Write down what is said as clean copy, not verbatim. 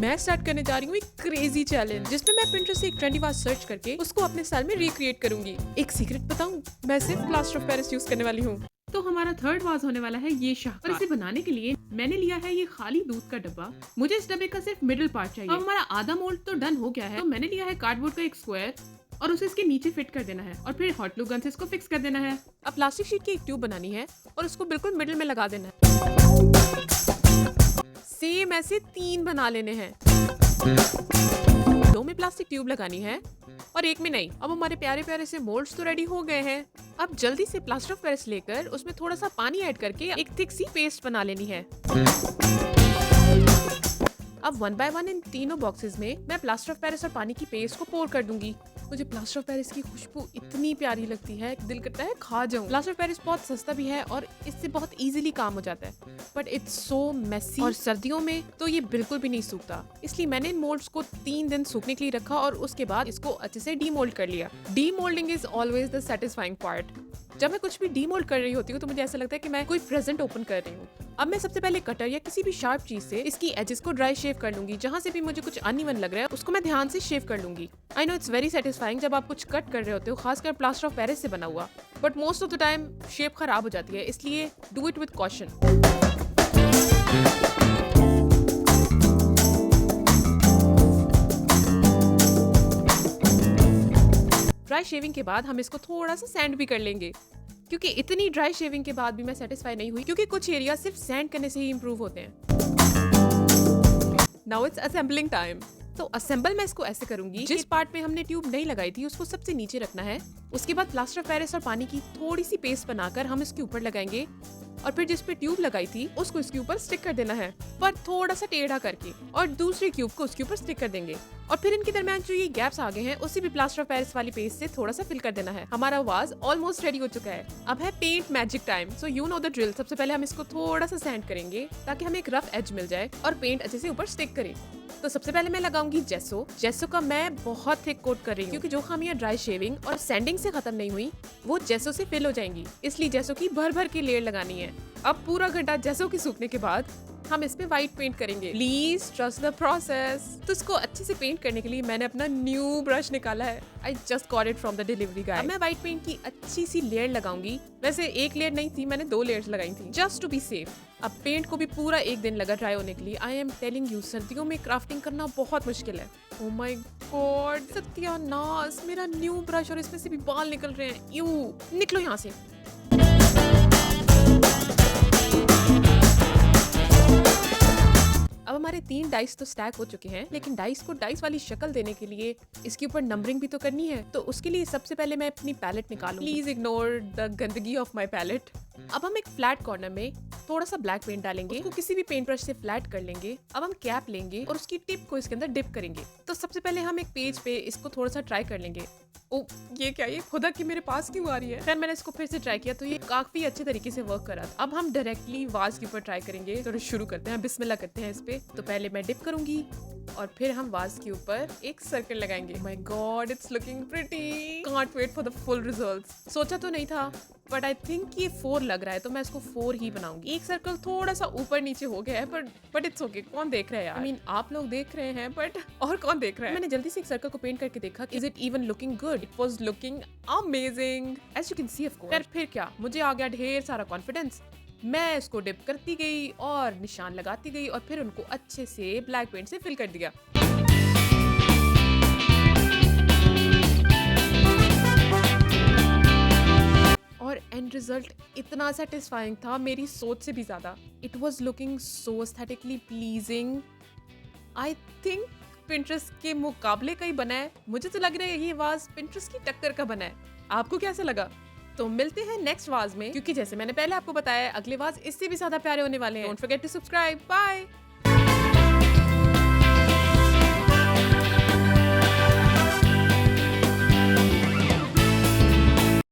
मैं स्टार्ट करने जा रही हूँ एक क्रेजी चैलेंज जिसमें मैं पिंटरेस्ट से एक ट्रेंडी वाज सर्च करके उसको अपने स्टाइल में रिक्रिएट करूंगी। एक सीक्रेट बताऊं, मैं सिर्फ प्लास्टर ऑफ पेरिस यूज करने वाली हूँ। तो हमारा थर्ड वाज होने वाला है ये शाहकार। और इसे बनाने के लिए मैंने लिया है ये खाली दूध का डब्बा। मुझे इस डब्बे का सिर्फ मिडिल पार्ट चाहिए। अब हमारा आधा मोल्ड तो डन हो गया है, तो मैंने लिया है कार्डबोर्ड का एक स्क्वायर और उसे इसके नीचे फिट कर देना है और फिर हॉट ग्लू गन से इसको फिक्स कर देना है। अब प्लास्टिक शीट की एक ट्यूब बनानी है और उसको बिल्कुल मिडिल में लगा देना है। सेम ऐसे 3 बना लेने हैं। 2 में प्लास्टिक ट्यूब लगानी है और 1 में नहीं। अब हमारे प्यारे प्यारे से मोल्ड्स तो रेडी हो गए हैं। अब जल्दी से प्लास्टर ऑफ पेरिस लेकर उसमें थोड़ा सा पानी ऐड करके एक थिक सी पेस्ट बना लेनी है। अब 1 बाय 1 इन तीनों बॉक्सेस में मैं प्लास्टर ऑफ पेरिस और पानी की पेस्ट को पोर कर दूंगी। मुझे प्लास्टर ऑफ पेरिस की खुशबू इतनी प्यारी लगती है, दिल करता है खा जाऊं। प्लास्टर ऑफ पेरिस बहुत सस्ता भी है और इससे बहुत इजीली काम हो जाता है, बट इट्स सो मेसी और सर्दियों में तो ये बिल्कुल भी नहीं सूखता। इसलिए मैंने इन मोल्ड्स को 3 दिन सूखने के लिए रखा और उसके बाद इसको अच्छे से डीमोल्ड कर लिया। Demoulding is always the satisfying part. जब मैं कुछ भी डीमोल्ड कर रही होती हूँ तो मुझे ऐसा लगता है कि मैं कोई प्रेजेंट ओपन कर रही हूँ। अब मैं सबसे पहले कटर या किसी भी शार्प चीज से इसकी एजेस को ड्राई शेव कर लूंगी। जहाँ से भी मुझे कुछ अनइवन लग रहा है उसको मैं ध्यान से शेव कर लूंगी। I know it's very satisfying जब आप कुछ कट कर रहे होते हो, खासकर प्लास्टर ऑफ पेरिस से बना हुआ, but most of the time shape खराब हो जाती है, इसलिए do it with caution. Dry shaving के बाद हम इसको थोड़ा सा सैंड भी कर लेंगे, क्योंकि इतनी ड्राई शेविंग के बाद भी मैं सेटिस्फाई नहीं हुई, क्योंकि कुछ एरिया सिर्फ सैंड करने से ही इंप्रूव होते हैं। Now it's assembling time. तो असेंबल मैं इसको ऐसे करूंगी, जिस पार्ट में हमने ट्यूब नहीं लगाई थी उसको सबसे नीचे रखना है। उसके बाद प्लास्टर ऑफ पेरिस और पानी की थोड़ी सी पेस्ट बनाकर हम इसके ऊपर लगाएंगे और फिर जिस पे ट्यूब लगाई थी उसको इसके ऊपर स्टिक कर देना है, पर थोड़ा सा टेढ़ा करके, और दूसरे क्यूब को उसके ऊपर स्टिक कर देंगे और फिर इनके दरमियान जो ये गैप्स आ गए हैं उसी भी प्लास्टर ऑफ पेरिस वाली पेस्ट से थोड़ा सा फिल कर देना है। हमारा वाज ऑलमोस्ट रेडी हो चुका है। अब है paint magic time. So you know the drill. सबसे पहले हम इसको थोड़ा सा सैंड करेंगे ताकि हमें एक रफ एज मिल जाए और पेंट अच्छे से ऊपर स्टिक करे। तो सबसे पहले मैं लगाऊंगी जेसो। जेसो का मैं बहुत थिक कोट कर रही हूँ, क्योंकि जो खामियां ड्राई शेविंग और सैंडिंग से खत्म नहीं हुई वो जेसो से फिल हो जाएंगी, इसलिए जेसो की भर भर के लेयर लगानी है। अब पूरा घंटा जेसो के सूखने के बाद हम इस पे व्हाइट पेंट करेंगे। Please trust the process. तो इसको अच्छे से पेंट करने के लिए मैंने अपना न्यू ब्रश निकाला है। I just got it from the delivery गाय। अब मैं व्हाइट पेंट की अच्छी सी लेयर लगाऊंगी। वैसे 1 लेयर नहीं थी, मैंने 2 लेयर्स लगाई थी, जस्ट टू बी सेफ। अब पेंट को भी पूरा 1 दिन लगा ड्राई होने के लिए। आई एम टेलिंग यू, सर्दियों में क्राफ्टिंग करना बहुत मुश्किल है। ओह माय गॉड, सत्यानाश, मेरा न्यू ब्रश और इसमें से भी बाल निकल रहे हैं। यू निकलो यहाँ से। अब हमारे 3 डाइस तो स्टैक हो चुके हैं, लेकिन डाइस को डाइस वाली शक्ल देने के लिए इसके ऊपर नंबरिंग भी तो करनी है। तो उसके लिए सबसे पहले मैं अपनी पैलेट निकालूंगी। प्लीज इग्नोर द गंदगी ऑफ माय पैलेट। अब हम एक फ्लैट कॉर्नर में थोड़ा सा ब्लैक पेंट डालेंगे, उसको किसी भी पेंट ब्रश से फ्लैट कर लेंगे। अब हम कैप लेंगे और उसकी टिप को इसके अंदर डिप करेंगे। तो सबसे पहले हम एक पेज पे इसको थोड़ा सा ट्राई कर लेंगे। ओ ये क्या, ये खुदा की मेरे पास क्यों आ रही है? फिर मैंने इसको फिर से ट्राई किया तो ये काफी अच्छे तरीके से वर्क करा। अब हम डायरेक्टली वाज के ऊपर ट्राई करेंगे। तो शुरू करते हैं, बिस्मिल्लाह करते हैं इस पे। तो पहले मैं डिप करूंगी और फिर हम वाज के ऊपर एक सर्कल लगाएंगे। My God, it's looking pretty. Can't wait for the full results. सोचा तो नहीं था, बट आई थिंक ये 4 लग रहा है, तो मैं इसको 4 ही बनाऊंगी। एक सर्कल थोड़ा सा ऊपर नीचे हो गया है, बट इट्स ओके। कौन देख रहा है यार? आई मीन आप लोग देख रहे हैं, बट और कौन देख रहा है? मैंने जल्दी से एक सर्कल को पेंट करके देखा, is it even looking good? It was looking amazing, as you can see of course. फिर क्या, मुझे आ गया ढेर सारा कॉन्फिडेंस। मैं इसको डिप करती गई और निशान लगाती गई और फिर उनको अच्छे से ब्लैक पेंट से फिल कर दिया। और एंड रिजल्ट इतना सेटिस्फाइंग था, मेरी सोच से भी ज्यादा। It was looking so aesthetically pleasing. I think Pinterest के मुकाबले का ही बना है। मुझे तो लग रहा है ये वाज पिंटरेस्ट की टक्कर का बना है। आपको कैसा लगा? तो मिलते हैं नेक्स्ट वाज में, क्योंकि जैसे मैंने पहले आपको बताया अगले वाज इससे भी ज्यादा प्यारे होने वाले हैं। Don't forget to subscribe. Bye.